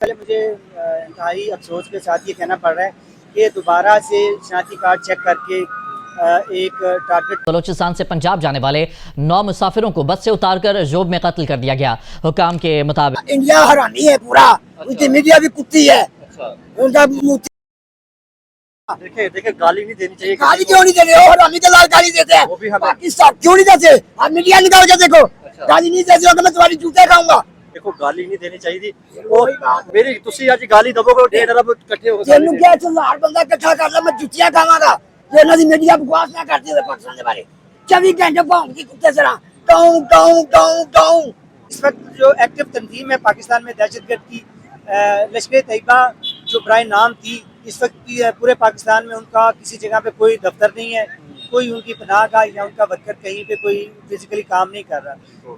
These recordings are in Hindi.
पहले मुझे इंतहाई अफसोस के साथ ये कहना पड़ रहा है कि दोबारा से शनाख्ती कार्ड चेक करके एक टारगेट बलोचिस्तान से पंजाब जाने वाले 9 मुसाफिरों को बस से उतारकर जोब में कत्ल कर दिया गया। हुकाम के मुताबिक इंडिया हरामी है पूरा। उनकी मीडिया भी कुत्ती है। उनका देखे गाली नहीं देनी चाहिए। गाली क्यों नहीं दे रहे हो? हरामी के लाल गाली देते हैं। वो भी हमें पाकिस्तान क्यों नहीं देते? आप मीडिया निकाल के देखो। गाली नहीं देते हो तो मैं तुम्हारी जूते खाऊंगा। देखो गाली नहीं देनी चाहिए थी। मेरी तुसी आज गाली दबोगे 1.5 अरब इकट्ठे हो तेनू क्या हजार बंदा इकट्ठा कर ला मैं जुतियां खावांगा। ये ना दी मीडिया बकवास ना करती है पाकिस्तान के बारे 24 घंटे भौंक की कुत्ते तरह टाऊ टाऊ टाऊ टाऊ। इस वक्त जो एक्टिव तंजीम है पाकिस्तान में दहशतगर्द की लश्कर तैयबा जो बराए नाम थी, इस वक्त की पूरे पाकिस्तान में उनका किसी जगह पे कोई दफ्तर नहीं है, कोई उनकी पनाह का या उनका वर्कर कहीं पे कोई फिजिकली काम नहीं कर रहा।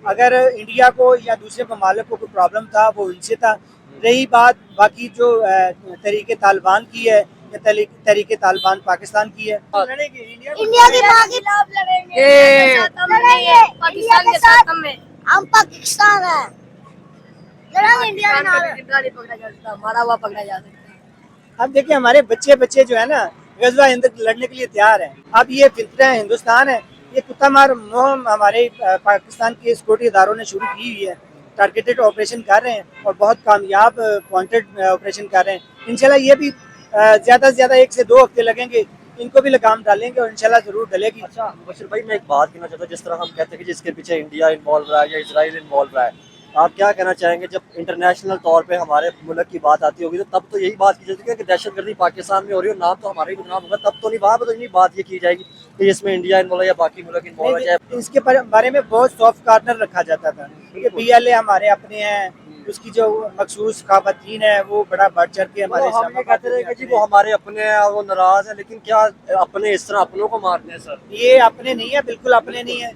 अगर इंडिया को या दूसरे ममालिक को कोई प्रॉब्लम था वो इनसे था। रही बात बाकी जो तहरीक तालिबान की है या तहरीक तालिबान पाकिस्तान की है, इंडिया की पाकिस्तान के साथ हम पाकिस्तान है। इंडिया पकड़ा जा सकता, मारा हुआ पकड़ा जा सकता है। अब देखिए हमारे बच्चे जो है ना गज़वा हिंद लड़ने के लिए तैयार हैं। अब ये फितरा हिंदुस्तान है, ये कुत्ता मार मुहिम हमारे पाकिस्तान के सिक्योरिटी इदारों ने शुरू की हुई है। टारगेटेड ऑपरेशन कर रहे हैं और बहुत कामयाब पॉइंटेड ऑपरेशन कर रहे हैं। इंशाल्लाह ये भी ज़्यादा से ज़्यादा 1 से 2 हफ्ते लगेंगे, इनको भी लगाम डालेंगे और इंशाल्लाह जरूर डलेगी। अच्छा मुबशिर भाई, मैं एक बात कहना चाहता हूँ, जिस तरह हम कहते हैं कि जिसके पीछे इंडिया इन्वॉल्व रहा है या इजराइल इन्वॉल्व रहा है, आप क्या कहना चाहेंगे? जब इंटरनेशनल तौर पे हमारे मुल्क की बात आती होगी तो तब तो यही बात की जाती है कि दहशतगर्दी पाकिस्तान में हो रही है, नाम तो हमारा ही बदनाम होगा, तब तो नहीं वहाँ पर तो नहीं बात ये की जाएगी कि इसमें इंडिया इन्वॉल्व है या बाकी मुल्क इन्वॉल्व है। इसके बारे में बहुत सॉफ्ट कॉर्नर रखा जाता था कि PLA हमारे अपने हैं, उसकी जो मखसूस ख़वातीन है वो बड़ा बढ़ चढ़ के हमारे हम ये कहते रहे कि जी वो हमारे अपने हैं और वो नाराज है, लेकिन क्या अपने इस तरह अपनों को मारते हैं? सर ये अपने नहीं है, बिल्कुल अपने नहीं है,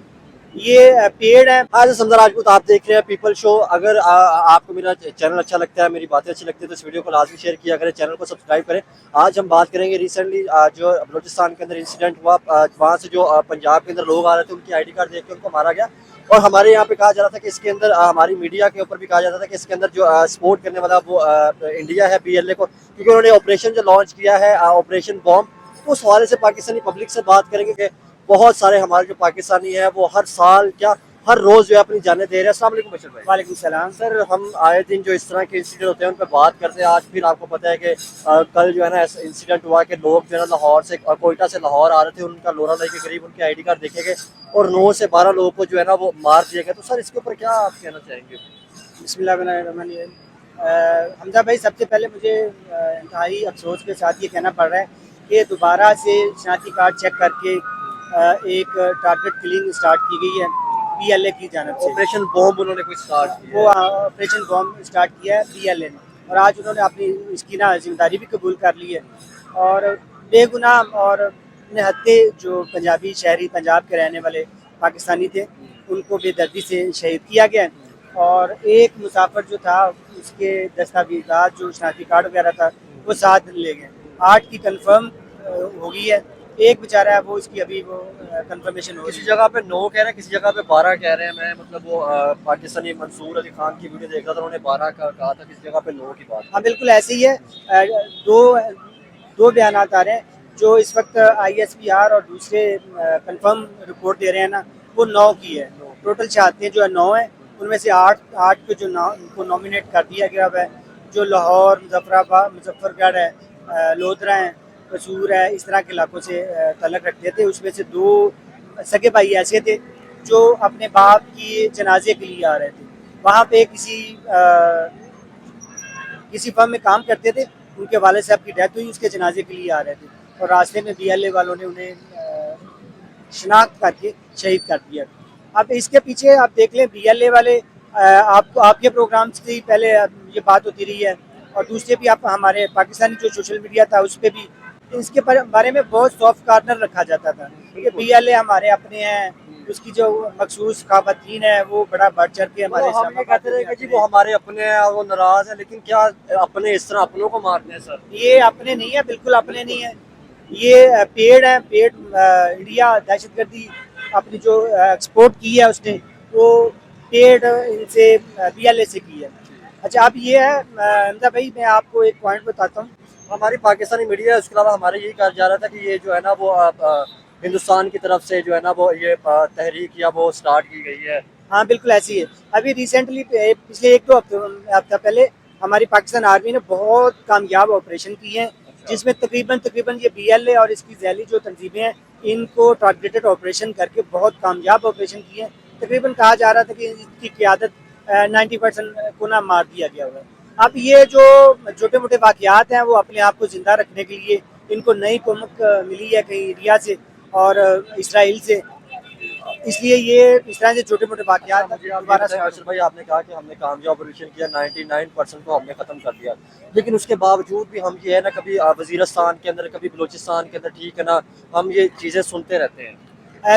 ये पेड़ है। आज समझा राजपूत आप देख रहे हैं पीपल शो। अगर आपको मेरा चैनल अच्छा लगता है, मेरी बातें अच्छी लगती है तो इस वीडियो को लाजमी शेयर किया करें, चैनल को सब्सक्राइब करें। आज हम बात करेंगे रिसेंटली जो बलोचिस्तान के अंदर इंसिडेंट हुआ, वहाँ से जो पंजाब के अंदर लोग आ रहे थे उनकी ID कार्ड देख के उनको मारा गया। और हमारे यहाँ पे कहा जा रहा था कि इसके अंदर हमारी मीडिया के ऊपर भी कहा जाता था कि इसके अंदर जो सपोर्ट करने वाला वो इंडिया है PLA को, क्योंकि उन्होंने ऑपरेशन जो लॉन्च किया है ऑपरेशन बॉम्ब, तो उस हवाले से पाकिस्तानी पब्लिक से बात करेंगे कि बहुत सारे हमारे जो पाकिस्तानी है वो हर साल क्या हर रोज जो है अपनी जानें दे रहे हैं। अस्सलाम वालेकुम बशीर भाई। वालेकुम सलाम। सर हम आए दिन जो इस तरह के इंसिडेंट होते हैं उन पर बात करते हैं। आज फिर आपको पता है कि कल जो है ना ऐसा इंसिडेंट हुआ कि लोग जो है ना लाहौर से कोयटा से लाहौर आ रहे थे, उनका लोरा लाई के करीब उनके ID कार्ड देखे गए और 9 से 12 लोगों को जो है ना वो मार दिया गया। तो सर इसके ऊपर क्या आप कहना चाहेंगे? बिस्मिल्लाहिर्रहमानिर्रहीम। हमजा भाई, सबसे पहले मुझे इंतहाई अफसोस के साथ ये कहना पड़ रहा है कि दोबारा से शनाख्ती कार्ड चेक करके एक टारगेट किलिंग स्टार्ट की गई है PLA की जानिब से। ऑपरेशन बॉम्ब उन्होंने कोई स्टार्ट किया, वो ऑपरेशन बॉम्ब स्टार्ट किया है PLA ने, और आज उन्होंने अपनी इसकी ना जिम्मेदारी भी कबूल कर ली है। और बेगुनाह और निहत्ते जो पंजाबी शहरी पंजाब के रहने वाले पाकिस्तानी थे उनको बेदर्दी से शहीद किया गया। और एक मुसाफिर जो था उसके दस्तावेज़ात जो शनाख्ती कार्ड वगैरह था वो 7 ले गए। 8 की कंफर्म हो गई है, एक बेचारा है वो इसकी अभी वो कंफर्मेशन हो किसी जगह पे 9 कह रहे हैं, किसी जगह पे 12 कह रहे हैं। मैं मतलब वो पाकिस्तानी मंसूर अली खान की वीडियो देख रहा था, उन्होंने 12 का कहा था, किसी जगह पे 9 की बात। हाँ बिल्कुल ऐसे ही है। दो बयान आ रहे हैं जो इस वक्त ISPR और दूसरे कंफर्म रिपोर्ट दे रहे हैं ना, वो 9 की है। टोटल शहादतें जो है 9 है, उनमें से 8 को जो उनको नॉमिनेट कर दिया गया है। जो लाहौर, मुजफ्फरगढ़ है, लोधरा है, कसूर है, इस तरह के इलाकों से तल्लुक़ रखते थे। उसमें से 2 सगे भाई ऐसे थे जो अपने बाप की जनाजे के लिए आ रहे थे। वहाँ पे किसी फर्म में काम करते थे, उनके वाले साहब की डेथ हुई, उसके जनाजे के लिए आ रहे थे और रास्ते में PLA वालों ने उन्हें शनाख्त करके शहीद कर दिया। अब इसके पीछे आप देख लें PLA वाले आपके प्रोग्राम से पहले ये बात होती रही है और दूसरे भी आप हमारे पाकिस्तानी जो सोशल मीडिया था उस पर भी इसके बारे में बहुत सॉफ्ट कॉर्नर रखा जाता था कि PLA हमारे अपने हैं, उसकी जो मखसूस ख़वातीन है वो बड़ा बढ़ चढ़ के हमारे हम ये कहते रहे कि जी वो हमारे अपने हैं और वो नाराज है, लेकिन क्या अपने इस तरह अपनों को मारते हैं? सर ये अपने नहीं है, बिल्कुल अपने नहीं है, ये पेड़ है। पेड़ इंडिया दहशतगर्दी अपनी जो एक्सपोर्ट की है उसने वो पेड़ इनसे PLA से की है। अच्छा, अब ये है हमजा भाई, मैं आपको एक पॉइंट बताता हूँ। हमारी पाकिस्तानी मीडिया है, उसके अलावा हमारे यही कहा जा रहा था कि ये जो है ना वो हिंदुस्तान की तरफ से जो है ना वो ये तहरीक या वो स्टार्ट की गई है। हाँ बिल्कुल ऐसी है। अभी रिसेंटली पिछले 1-2 हफ्ता पहले हमारी पाकिस्तान आर्मी ने बहुत कामयाब ऑपरेशन किए हैं, जिसमें तकरीबन ये BLA और इसकी जैली जो तंजीमें हैं, इनको टारगेटेड ऑपरेशन करके बहुत कामयाब ऑपरेशन किए हैं। तकरीबन कहा जा रहा था कि इसकी क़यादत 90% को ना मार दिया गया हुआ है। अब ये जो छोटे मोटे वाक़यात हैं, वो अपने आप को ज़िंदा रखने के लिए इनको नई कुमक मिली है कहीं इंडिया से और इसराइल से, इसलिए ये इस तरह से छोटे मोटे वाक़यात दोबारा से। अशरफ भाई, आपने कहा कि हमने कामयाब ऑपरेशन किया, 99% को हमने ख़त्म कर दिया, लेकिन उसके बावजूद भी हम ये है ना कभी वज़ीरिस्तान के अंदर, कभी बलूचिस्तान के अंदर, ठीक है ना, हम ये चीज़ें सुनते रहते हैं।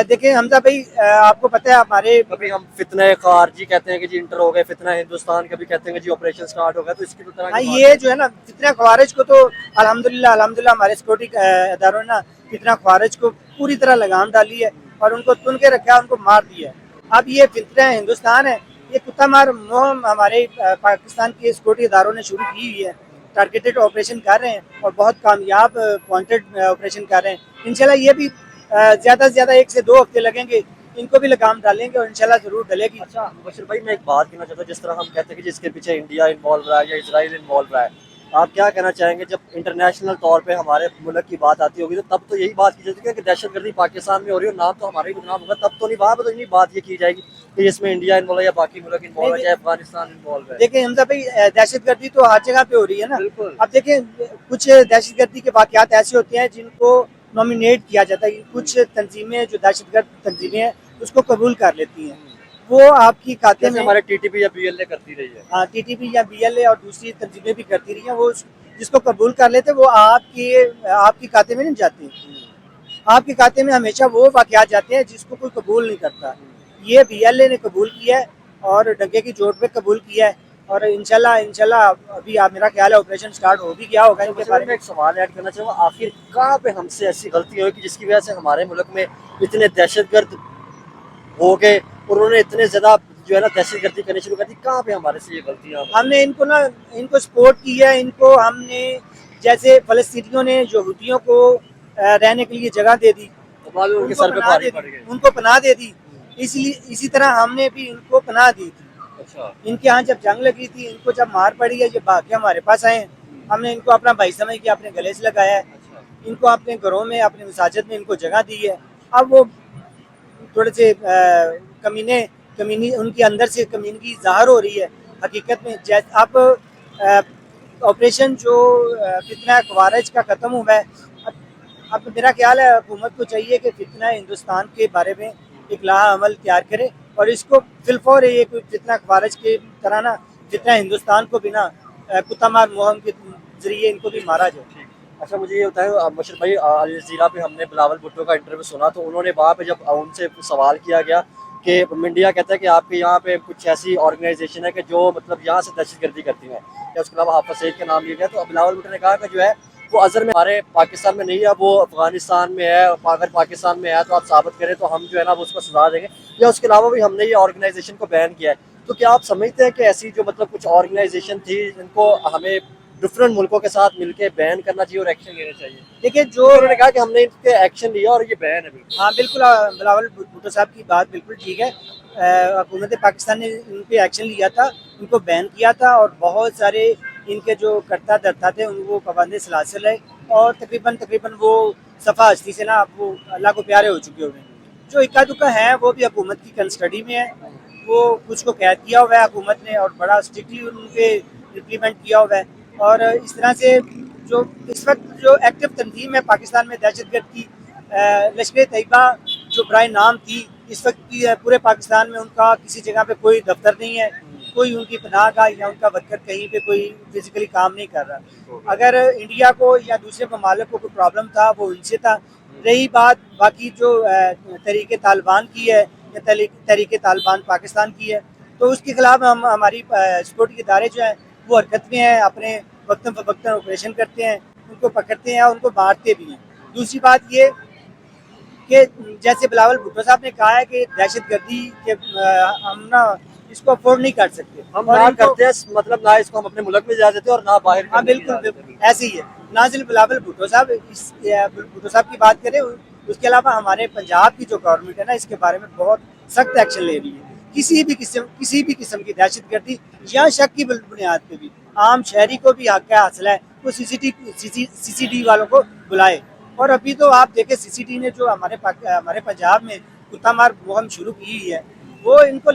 देखिए हमजा भाई, आपको पता है हमारे कभी हम फितना खारजी कहते हैं कि जी इंटर हो गए, फितना हिंदुस्तान, कभी कहते हैं कि जी ऑपरेशन स्टार्ट हो गया, तो इसकी तरह हाँ, ये जो है ना फितना ख्वारिज को तो अल्हम्दुलिल्लाह हमारे सिक्योरिटी इदारों ने ना फितना ख्वारिज को पूरी तरह लगाम डाली है और उनको तुन के रखा, उनको मार दिया है। अब ये फितना हिंदुस्तान है, ये कुत्ता मार मुहिम हमारे पाकिस्तान के सिक्योरिटी इदारों ने शुरू की हुई है। टारगेटेड ऑपरेशन कर रहे हैं और बहुत कामयाब पॉइंटेड ऑपरेशन कर रहे हैं। इंशाल्लाह ये भी ज़्यादा से ज़्यादा 1 से 2 हफ्ते लगेंगे, इनको भी लगाम डालेंगे और इंशाल्लाह ज़रूर डलेगी। अच्छा मुबशिर भाई, मैं एक बात कहना चाहता हूँ, जिस तरह हम कहते हैं कि जिसके पीछे इंडिया इन्वॉल्व रहा है या इसराइल इन्वॉल्व रहा है, आप क्या कहना चाहेंगे? जब इंटरनेशनल तौर पे हमारे मुल्क की बात आती होगी तो तब तो यही बात की जाती है कि दहशतगर्दी पाकिस्तान में हो रही है, नाम तो हमारा ही बदनाम होगा, तब तो नहीं, वहाँ पर तो नहीं बात ये की जाएगी कि इसमें इंडिया इन्वॉल्व है या बाकी मुल्क इन्वॉल्व है, चाहे अफगानिस्तान इन्वॉल्व है। देखिए हमजा भाई, दहशतगर्दी तो हर जगह पे हो रही है ना। बिल्कुल। अब देखें, कुछ दहशतगर्दी के वाक़यात ऐसे होते हैं जिनको नॉमिनेट किया जाता है। कुछ तंजीमें जो दहशतगर्द तंजीमें हैं उसको कबूल कर लेती हैं, वो आपकी खाते में हमारे TTP या BLA करती रही है। हाँ, TTP या BLA और दूसरी तंजीमें भी करती रही हैं, वो जिसको कबूल कर लेते वो आपकी खाते में नहीं जाती। आपके खाते में हमेशा वो वाक़यात जाते हैं जिसको कोई कबूल नहीं करता। ये BLA ने कबूल किया है और डंके की चोट पे कबूल किया है और इंशाल्लाह अभी मेरा ख्याल है ऑपरेशन स्टार्ट हो भी गया होगा। इनके बारे में एक सवाल ऐड करना चाहूँगा, आखिर कहाँ पे हमसे ऐसी गलती हुई कि जिसकी वजह से हमारे मुल्क में इतने दहशतगर्द हो गए और उन्होंने इतने ज़्यादा जो है ना दहशतगर्दी करनी शुरू कर दी? कहाँ पे हमारे से ये गलतियाँ? हमने इनको सपोर्ट किया है। इनको हमने, जैसे फ़लस्तीनियों ने यहूदियों को रहने के लिए जगह दे दी, तो बाद में उनके सर पे भारी पड़ गए, उनको पनाह दे दी, इसलिए इसी तरह हमने भी इनको पनाह दी थी। अच्छा। इनके यहाँ जब जंग लगी थी, इनको जब मार पड़ी है, ये भाग के हमारे पास आए, हमने इनको अपना भाई समझ के अपने गले से लगाया है। इनको अपने घरों में, अपने मसाजिद में इनको जगह दी है। अब वो थोड़े से कमीनी उनके अंदर से कमीनगी ज़ाहिर हो रही है। हकीकत में जैसे अब ऑपरेशन जो फितना ख़वारिज का ख़त्म हुआ है, अब मेरा ख्याल है हुकूमत को चाहिए कि फितना हिंदुस्तान के बारे में एक लाहा अमल तैयार करे और इसको फिलफौर ये कोई फितना ख़वारिज के तरह ना फितना हिंदुस्तान को बिना कुत्ता मार मुहिम के ज़रिए इनको भी मारा जाए। अच्छा मुझे ये बताएं, मुबशिर भाई, अल जज़ीरा पे हमने बिलावल भुट्टो का इंटरव्यू सुना, तो उन्होंने वहाँ पे जब उनसे सवाल किया गया कि इंडिया कहता है कि आपके यहाँ पे कुछ ऐसी ऑर्गेनाइजेशन है कि जो मतलब यहाँ से दहशतगर्दी करती है, या उसके अलावा हाफ़िज़ सईद का नाम लिया गया, तो बिलावल भुट्टो ने कहा कि जो है वो अज़र में हमारे पाकिस्तान में नहीं है, वो अफगानिस्तान में है। अगर पाकिस्तान में है तो आप साबित करें तो हम जो है ना वो उसको सजा देंगे, या उसके अलावा भी हमने ये ऑर्गेनाइजेशन को बैन किया है। तो क्या आप समझते हैं कि ऐसी जो मतलब कुछ ऑर्गेनाइजेशन थी जिनको हमें डिफरेंट मुल्कों के साथ मिलके बैन करना चाहिए और एक्शन लेना चाहिए? देखिए, जो उन्होंने कहा कि हमने इस पे एक्शन लिया और ये बैन है। बिल्कुल, हाँ बिल्कुल, बिलावल भुट्टो साहब की बात बिल्कुल ठीक है। हुकूमत पाकिस्तान ने इन पे एक्शन लिया था, इनको बैन किया था और बहुत सारे इनके जो करता धरता थे उनको पाबंद सलासिल है और तकरीबन वो सफ़ा हस्ती से ना वो अल्लाह को प्यारे हो चुके हुए हैं। जो इक्का दुक्का है वो भी हुकूमत की कंस्टडी में है, वो कुछ को कैद किया हुआ है हुकूमत ने और बड़ा स्ट्रिक्टली उनके इम्प्लीमेंट किया हुआ है। और इस तरह से जो इस वक्त जो एक्टिव तंजीम है पाकिस्तान में दहशतगर्द की, लश्कर तैयबा जो बराए नाम थी, इस वक्त की पूरे पाकिस्तान में उनका किसी जगह पे कोई दफ्तर नहीं है, कोई उनकी पनाह का या उनका वर्कर कहीं पे कोई फिजिकली काम नहीं कर रहा। अगर इंडिया को या दूसरे ममालिक को कोई प्रॉब्लम था वो इनसे था। रही बात बाकी जो तहरीक तालिबान की है या तहरीक तालिबान पाकिस्तान की है, तो उसके खिलाफ हमारी सिक्योरिटी इदारे जो हैं वो हरकत में हैं, अपने वक्तन फ़वक्तन ऑपरेशन करते हैं, उनको पकड़ते हैं और उनको मारते भी हैं। दूसरी बात ये कि जैसे बिलावल भुट्टो साहब ने कहा है कि दहशतगर्दी के हम ना इसको अफोर्ड नहीं कर सकते। हम और ना इनको- करते हैं, मतलब ना इसको हम अपने मुल्क में जा देते और ना बाहर हाँ करने की बिल्कुल इजाज़त बिल्कुल है। ऐसे ही है। नाजिल बिलावल भुट्टो साहब, भुट्टो साहब की बात करें, उसके अलावा हमारे पंजाब की जो गवर्नमेंट है ना, इसके बारे में बहुत सख्त एक्शन ले रही है। किसी भी किस्म की दहशतगर्दी या शक की बुनियाद पे भी आम शहरी को भी हक है, हासिल है, वो सीसीडी वालों को बुलाए। और अभी तो आप देखें, सीसीडी ने जो हमारे पंजाब में कुत्ता मार मुहिम शुरू की हुई है, वो इनको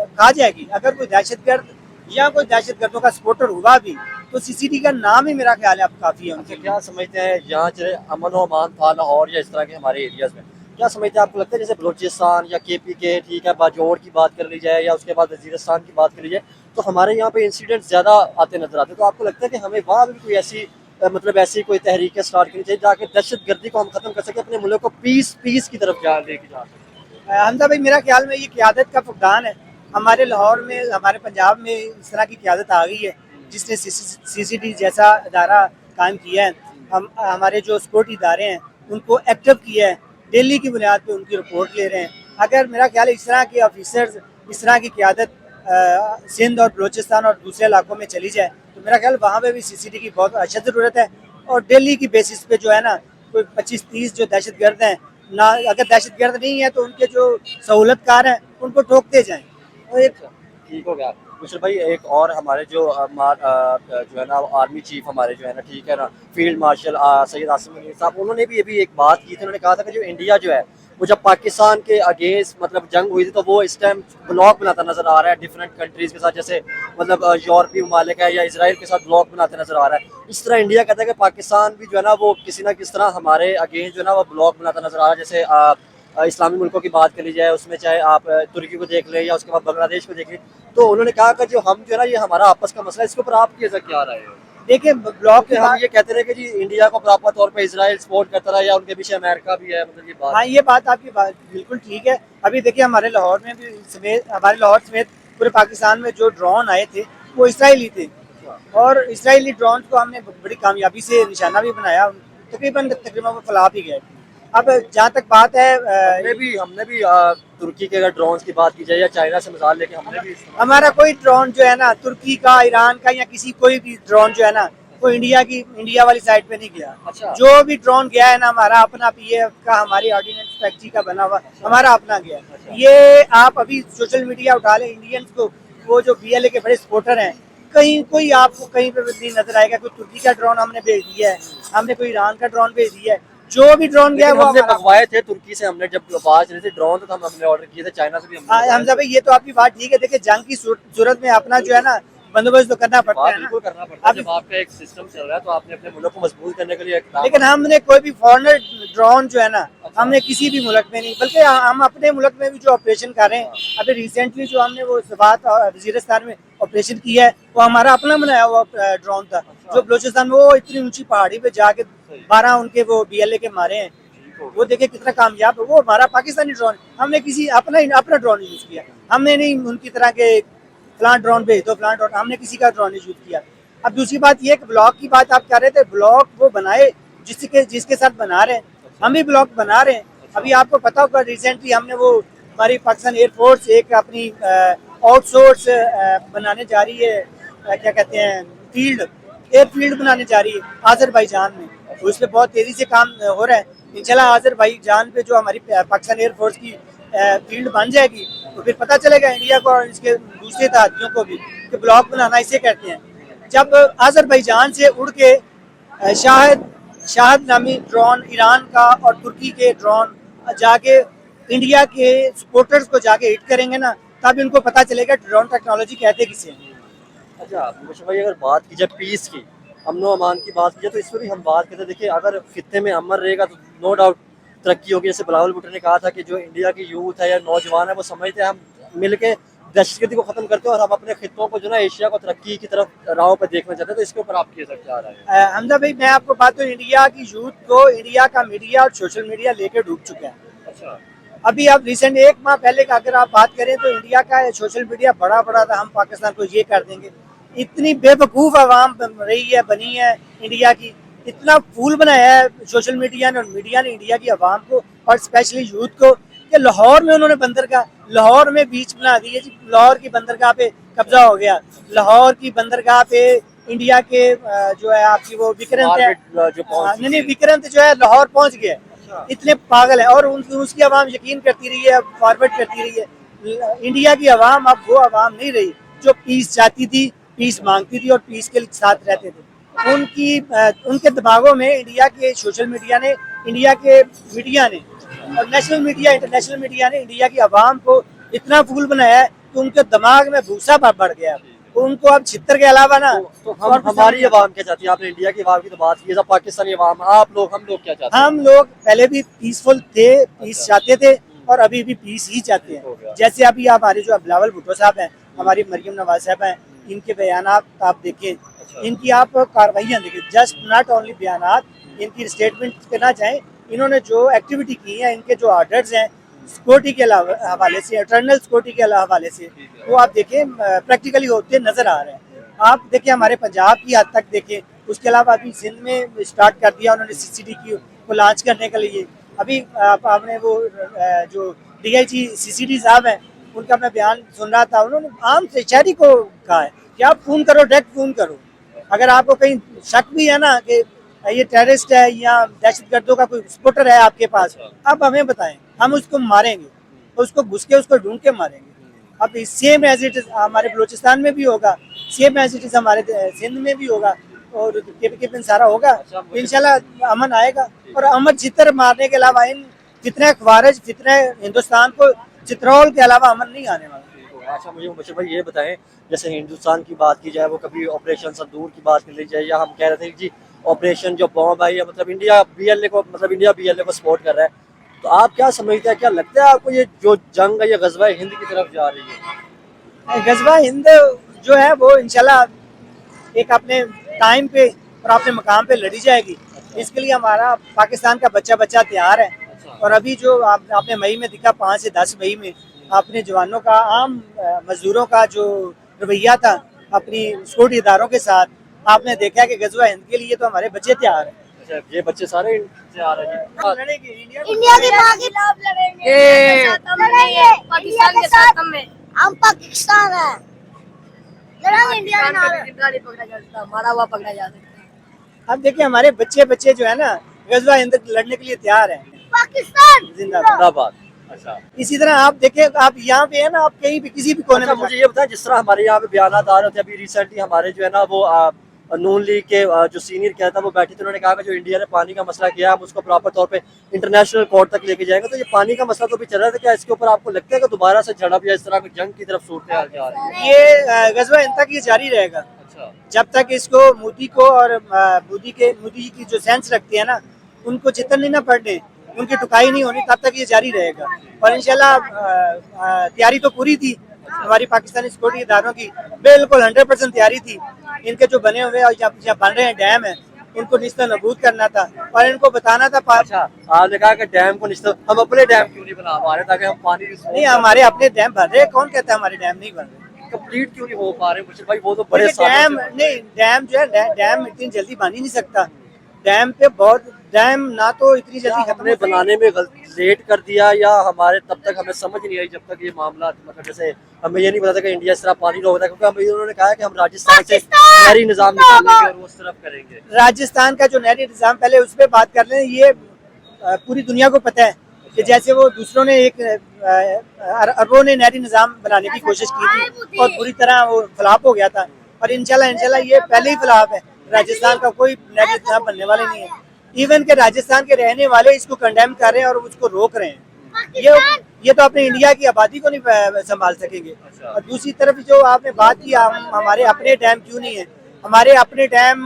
कहा जाएगी। अगर कोई दहशतगर्द या कोई दहशतगर्दों का सपोर्टर हुआ भी, तो सीसीडी का नाम ही मेरा ख्याल है अब काफी है अच्छा, उनके लिए। क्या समझते हैं यहाँ जो अमन और अमान था लाहौर या इस तरह के हमारे एरियाज में, क्या समझते हैं, आपको लगता है जैसे बलूचिस्तान या केपी के, ठीक है, बाजोड़ की बात कर ली जाए या उसके बाद वजीरिस्तान की बात कर ली जाए, तो हमारे यहाँ पे इंसिडेंट ज़्यादा आते नजर आते हैं, तो आपको लगता है कि हमें वहाँ भी कोई ऐसी मतलब ऐसी कोई तहरीकें स्टार्ट करनी चाहिए जाके दहशतगर्दी को हम खत्म कर सकें, अपने मुल्क को पीस की तरफ लेके जा सकें? हमजा भाई, मेरा ख्याल में ये क़यादत का फुकदान है। हमारे लाहौर में, हमारे पंजाब में इस तरह की क़यादत आ गई है जिसने सीसीडी जैसा इदारा कायम किया है। हमारे जो सिक्योरिटी इदारे हैं उनको एक्टिव किया है, डेली की बुनियाद पे उनकी रिपोर्ट ले रहे हैं। अगर मेरा ख्याल है इस तरह के ऑफिसर्स, इस तरह की क़यादत सिंध और बलूचिस्तान और दूसरे इलाकों में चली जाए, तो मेरा ख्याल वहाँ पे भी सीसीडी की बहुत अशद ज़रूरत है। और डेली की बेसिस पे जो है ना, कोई 25-30 जो दहशतगर्द हैं ना, अगर दहशतगर्द नहीं है तो उनके जो सहूलतकार हैं उनको ठोकते जाएं। और एक ठीक हो गया मुशर भाई। एक और हमारे जो जो है ना आर्मी चीफ हमारे जो है ना, ठीक है ना, फील्ड मार्शल सैयद आसिम मुनीर साहब, उन्होंने भी अभी एक बात की थी। उन्होंने कहा था कि जो इंडिया जो है वो जब पाकिस्तान के अगेंस्ट मतलब जंग हुई थी, तो वो इस टाइम ब्लॉक बनाता नजर आ रहा है डिफरेंट कंट्रीज के साथ, जैसे मतलब यूरोपीय ममालिक है या इसराइल के साथ ब्लॉक बनाते नजर आ रहा है। इस तरह इंडिया कहता है कि पाकिस्तान भी जो है ना वो किसी ना किस तरह हमारे अगेंस्ट जो है ना वो ब्लॉक बनाता नजर आ रहा है। जैसे इस्लामी मुल्कों की बात करी जाए, उसमें चाहे आप तुर्की को देख लें या उसके बाद बांग्लादेश को देख लें, तो उन्होंने कहा कि जो हम जो है ना ये हमारा आपस का मसला है, इसके ऊपर आप कैसे क्या राय है? देखिए, ब्लॉक कि हम ये कहते रहे कि जी इंडिया को प्रॉपर तौर पे इजराइल सपोर्ट करता रहा या उनके पीछे अमेरिका भी है, मतलब ये बात। हाँ, ये बात आपकी बात बिल्कुल ठीक है। अभी देखिए, हमारे लाहौर समेत पूरे पाकिस्तान में जो ड्रोन आए थे वो इसराइली थे, और इसराइली ड्रोन को हमने बड़ी कामयाबी से निशाना भी बनाया। तकरीबन वो फैला भी गए। अब जहाँ तक बात है, हमने भी तुर्की के अगर ड्रोन की बात की जाए या चाइना से मिसाल लेके हमने भी हमारा कोई ड्रोन जो है ना, तुर्की का, ईरान का या किसी कोई भी ड्रोन जो है ना, वो इंडिया वाली साइड पे नहीं गया। अच्छा। जो भी ड्रोन गया है ना, हमारा अपना पीएफ का, हमारी ऑर्डिनेंस फैक्ट्री का बना हुआ हमारा अपना गया। ये आप अभी सोशल मीडिया उठा ले, इंडियंस को, वो जो BLA के बड़े सपोर्टर हैं, कहीं कोई आपको कहीं पे नहीं नजर आएगा कोई तुर्की का ड्रोन हमने भेज दिया है, हमने कोई ईरान का ड्रोन भेज दिया है। जो भी ड्रोन गया लेकिन वो हमने हमारा। मंगवाए थे तुर्की से, हमने जब बात चली थी ड्रोन तो हमने ऑर्डर किए थे, चाइना से भी हमने मंगवाए हमजा थे। भाई, ये तो आपकी बात ठीक है। देखिए, जंग की सूरत में अपना जो है ना बंदोबस्त तो करना पड़ता है ना। बिल्कुल करना पड़ता है। अभी- जब आपका एक सिस्टम चल रहा है तो आपने अपने मुल्क को मजबूत करने के लिए लेकिन हमने कोई भी फॉरेनर ड्रोन जो है ना, हमने किसी भी मुल्क में नहीं, बल्कि हम अपने मुल्क में भी जो ऑपरेशन कर रहे हैं, अभी रिसेंटली जो हमने वो सवात और वजीरिस्तान में ऑपरेशन किया है, वो हमारा अपना बनाया हुआ ड्रोन था। जो बलूचिस्तान में वो इतनी ऊंची पहाड़ी पे जाके 12 उनके वो BLA के मारे हैं, वो देखे कितना कामयाब है। वो हमारा पाकिस्तानी ड्रोन, हमने किसी अपना ड्रोन यूज किया। हमने नहीं उनकी तरह के फ्लान ड्रोन भेज दो, फ्लान ड्रोन, हमने किसी का ड्रोन यूज किया। अब दूसरी बात ये कि ब्लॉक की बात आप कर रहे थे, ब्लॉक वो बनाए जिसके साथ बना रहे हैं, हम भी ब्लॉक बना रहे हैं। अभी आपको पता होगा, रिसेंटली हमने वो हमारी पाकिस्तान एयरफोर्स एक अपनी आउटसोर्स बनाने जा रही है, क्या कहते हैं, एयरफील्ड बनाने जा रही है आज़रबाईजान में। तो उस पर बहुत तेज़ी से काम हो रहा है। इंशाल्लाह आज़रबाईजान पे जो हमारी पाकिस्तान एयरफोर्स की फील्ड बन जाएगी, तो फिर पता चलेगा इंडिया को और इसके दूसरे तहतियों को भी कि ब्लॉक बनाना इसे कहते हैं। जब आज़रबाईजान से उड़ के शाहद नामी ड्रोन ईरान का और तुर्की के ड्रोन जाके इंडिया के सपोर्टर्स को जाके हिट करेंगे ना, तब इनको पता चलेगा ड्रोन टेक्नोलॉजी कहते किसे हैं। अच्छा मुशर्रफ भाई, अगर बात की जाए पीस की, अमन अमान की बात की जाए, तो इस पर भी हम बात करते हैं। देखिए, अगर खित्ते में अमन रहेगा तो नो डाउट तरक्की होगी। जैसे बिलावल भुट्टो ने कहा था कि जो इंडिया की यूथ है या नौजवान है वो समझते हैं हम मिल के दहशतगर्दी को खत्म करते हैं और हम अपने खित्तों को जो ना एशिया को तरक्की की तरफ राह पर देखना चाहते हैं। तो इसके ऊपर आप कैसे क्या रहा है? हमजा भाई, मैं आपको बात तो इंडिया की यूथ को इंडिया का मीडिया और सोशल मीडिया लेकर डूब चुका है। अच्छा। अभी आप रिसेंट 1 माह पहले का अगर आप बात करें तो इंडिया का सोशल मीडिया बड़ा था, हम पाकिस्तान को ये कर देंगे। इतनी बेवकूफ़ आवाम बनी है इंडिया की, इतना फूल बनाया है सोशल मीडिया ने और मीडिया ने इंडिया की आवाम को और स्पेशली यूथ को कि लाहौर में उन्होंने बंदरगाह, लाहौर में बीच बना दी है जी, लाहौर की बंदरगाह पे कब्जा हो गया, लाहौर की बंदरगाह पे इंडिया के जो है आपकी वो विक्रांत है, नहीं विक्रांत जो है लाहौर पहुंच गया। इतने पागल है और उसकी आवाम यकीन करती रही है, फॉरवर्ड करती रही है। इंडिया की आवाम अब वो आवाम नहीं रही जो पीस चाहती थी, पीस मांगती थी और पीस के साथ रहते थे। उनके दिमागों में इंडिया के सोशल मीडिया ने, इंडिया के मीडिया ने और नेशनल मीडिया, इंटरनेशनल मीडिया ने इंडिया की आवाम को इतना फूल बनाया है कि उनके दिमाग में भूसा बढ़ गया। उनको अब छितर के अलावा ना तो हमारी आवाम क्या चाहती है? आपने इंडिया की आवाम की तो बात की है, पाकिस्तानी आवाम, हम लोग क्या चाहते हैं? हम लोग पहले भी पीसफुल थे, पीस चाहते थे और अभी भी पीस ही चाहते हैं। जैसे अभी हमारे जो बिलावल भुट्टो साहब हैं, हमारी मरियम नवाज साहब हैं, इनके बयानात आप देखें, इनकी आप कार्रवाइयाँ देखें, जस्ट नॉट ओनली बयानात, इनकी स्टेटमेंट पे ना जाएं, इन्होंने जो एक्टिविटी की है, इनके जो ऑर्डर्स हैं सिक्योरिटी के हवाले से, इंटरनल सिक्योरिटी के हवाले से, वो आप देखें प्रैक्टिकली होते नजर आ रहे हैं। आप देखें हमारे पंजाब की हद तक देखें, उसके अलावा अभी सिंध में स्टार्ट कर दिया उन्होंने CCD को लॉन्च करने के लिए। अभी आपने वो जो DIG CCD साहब हैं, उनका मैं बयान सुन रहा था, उन्होंने आम शहरी को कहा है कि आप फ़ोन करो, डायरेक्ट फ़ोन करो, अगर आपको कहीं शक भी है ना कि ये टेररिस्ट है या दहशतगर्दों का कोई सपोर्टर है आपके पास, आप हमें बताएं, हम उसको मारेंगे, उसको घुस के उसको ढूंढ के मारेंगे। अब सेम एज इट इज हमारे बलूचिस्तान में भी होगा, सेम एज इट इज हमारे सिंध में भी होगा और के सारा होगा, इंशाल्लाह अमन आएगा। और अमन चित्र मारने के अलावा इन जितने खवारिज, जितने हिंदुस्तान को चित्रोल के अलावा अमन नहीं आने वाला। अच्छा, मुझे मुबशिर भाई ये बताएं, जैसे हिंदुस्तान की बात की जाए, वो कभी ऑपरेशन संदूर की बात कर ली जाए, या हम कह रहे थे जी ऑपरेशन जो बॉम्ब आई है, मतलब इंडिया BLA को सपोर्ट कर रहा है, तो आप क्या समझते हैं, क्या लगता है आपको ये जो जंग है ये गज़वा हिंद की तरफ जा रही है? गज़वा हिंद जो है वो इंशाल्लाह एक अपने टाइम पे और अपने मकाम पे लड़ी जाएगी। इसके लिए हमारा पाकिस्तान का बच्चा तैयार है। और अभी जो आपने मई में दिखा, 5 से 10 मई में अपने जवानों का, आम मजदूरों का जो रवैया था अपनी सिक्योरिटी इदारों के साथ, आपने देखा कि गज़वा हिंद के लिए तो हमारे बच्चे तैयार हैं। अच्छा, ये बच्चे सारे तैयार हैं जी? इंडिया के खिलाफ लड़ेंगे, पाकिस्तान के साथ हम पाकिस्तान है, लड़ेंगे इंडिया के नाम। गाड़ी पकड़ा जा सकता है, मारा हुआ पकड़ा जा सकता है। अब देखिए हमारे बच्चे जो है ना गज़वा हिंद लड़ने के लिए तैयार हैं। पाकिस्तान जिंदाबाद। अच्छा, इसी तरह आप देखें, आप यहाँ पे है ना, आप कहीं भी किसी भी कोने में, मुझे ये बताएं, जिस तरह हमारे यहाँ पे बयानात आ रहे थे, अभी रिसेंटली हमारे जो है ना वो नून लीग के जो सीनियर क्या था वो बैठे थे, उन्होंने कहा कि जो इंडिया ने पानी का मसला किया हम उसको प्रॉपर तौर पे इंटरनेशनल कोर्ट तक लेके जाएंगे। तो ये पानी का मसला तो भी चल रहा था, क्या इसके ऊपर आपको लगता है कि दोबारा से झड़प या इस तरह की जंग की तरफ सूरत हाल जा रही है? ये गज़वा हिंद तक ये जारी रहेगा। अच्छा, जब तक इसको मोदी को और मोदी की जो सेंस रखते हैं ना, उनको चित्तन नहीं ना पड़ने, उनकी टुकाई नहीं होनी, तब तक ये जारी रहेगा। और इंशाल्लाह तैयारी तो पूरी थी हमारी पाकिस्तानी सिक्योरिटी इदारों की, बिल्कुल 100% तैयारी थी। इनके जो बने हुए और जब बन रहे हैं डैम है, इनको निस्ता नबूद करना था और इनको बताना था। अच्छा, आपने कहा कि डैम को निस्ता, हम अपने डैम क्यों नहीं बना पा रहे ताकि हम पानी नहीं, हमारे अपने डैम बन रहे, कौन कहता है हमारे डैम नहीं बन रहे? कंप्लीट क्यों नहीं हो पा रहे मुझे भाई? वो तो बड़े डैम नहीं, डैम जो है डैम इतनी जल्दी बन ही नहीं सकता। डैम पे बहुत, डैम ना तो इतनी जल्दी हमने बनाने में लेट कर दिया, या हमारे तब तक हमें समझ नहीं आई जब तक ये मामला, मतलब जैसे हमें ये नहीं पता था कि इंडिया इस तरह पानी रोकता है, क्योंकि हमें उन्होंने कहा कि हम राजस्थान से नहरी निजाम निकालेंगे और वो उस तरफ करेंगे। राजस्थान का जो नहरी निजाम, पहले उस पर बात कर लें। ये पूरी दुनिया को पता है कि जैसे वो दूसरों ने अरबों ने नहरी निजाम बनाने की कोशिश की थी और पूरी तरह वो फ्लॉप हो गया था। और इंशाल्लाह ये पहले ही फ्लॉप है। राजस्थान का कोई नहरी निजाम बनने वाले नहीं है। इवन के राजस्थान के रहने वाले इसको कंडेम कर रहे हैं और उसको रोक रहे हैं। ये तो अपने इंडिया की आबादी को नहीं संभाल सकेंगे। और दूसरी तरफ जो आपने बात की, हमारे अपने डैम क्यों नहीं है? हमारे अपने डैम,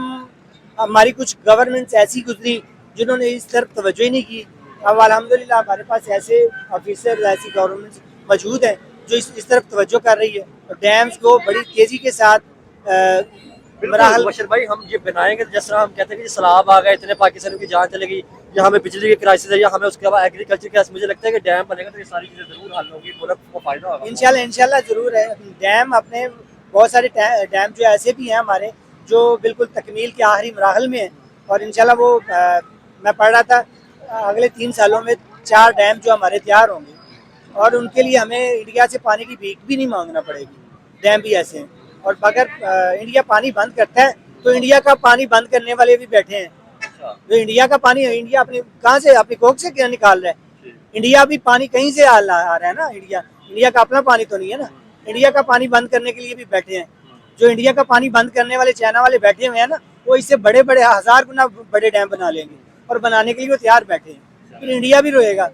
हमारी कुछ गवर्नमेंट्स ऐसी गुजरी जिन्होंने इस तरफ तवज्जो ही नहीं की। अब अल्हम्दुलिल्लाह हमारे पास ऐसे ऑफिसर, ऐसी गवर्नमेंट्स मौजूद हैं जो इस तरफ तवज्जो कर रही है और डैम्स को बड़ी तेजी के साथ बशर भाई हम ये बनाएंगे। जिस तरह हम कहते हैं कि सैलाब आ गए, इतने पाकिस्तानियों की जान चलेगी, या हमें बिजली की क्राइसिस है, या हमें उसके अलावा एग्रीकल्चर का, मुझे लगता है कि डैम बनेगा तो ये सारी चीजें जरूर हल होगी, मुल्क को फायदा होगा। इंशाल्लाह जरूर है। डैम अपने बहुत सारे डैम जो ऐसे भी हैं हमारे जो बिल्कुल तकमील के आखिरी मराहल में है। और इंशाल्लाह वो मैं पढ़ रहा था अगले 3 सालों में 4 डैम जो हमारे तैयार होंगे। और उनके लिए हमें इंडिया से पानी की भीख भी नहीं मांगना पड़ेगी। डैम भी ऐसे हैं। और अगर इंडिया पानी बंद करता है तो इंडिया का पानी बंद करने वाले भी बैठे हैं। जो इंडिया का पानी है, इंडिया अपने कहाँ से, अपनी कोख से क्या निकाल रहा है? इंडिया भी पानी कहीं से आ रहा है ना। इंडिया का अपना पानी तो नहीं है ना। इंडिया का पानी बंद करने के लिए भी बैठे हैं। जो इंडिया का पानी बंद करने वाले चाइना वाले बैठे हुए हैं ना, वो इससे बड़े बड़े 1000 गुना बड़े डैम बना लेंगे और बनाने के लिए वो तैयार बैठे हैं। फिर इंडिया भी रोएगा।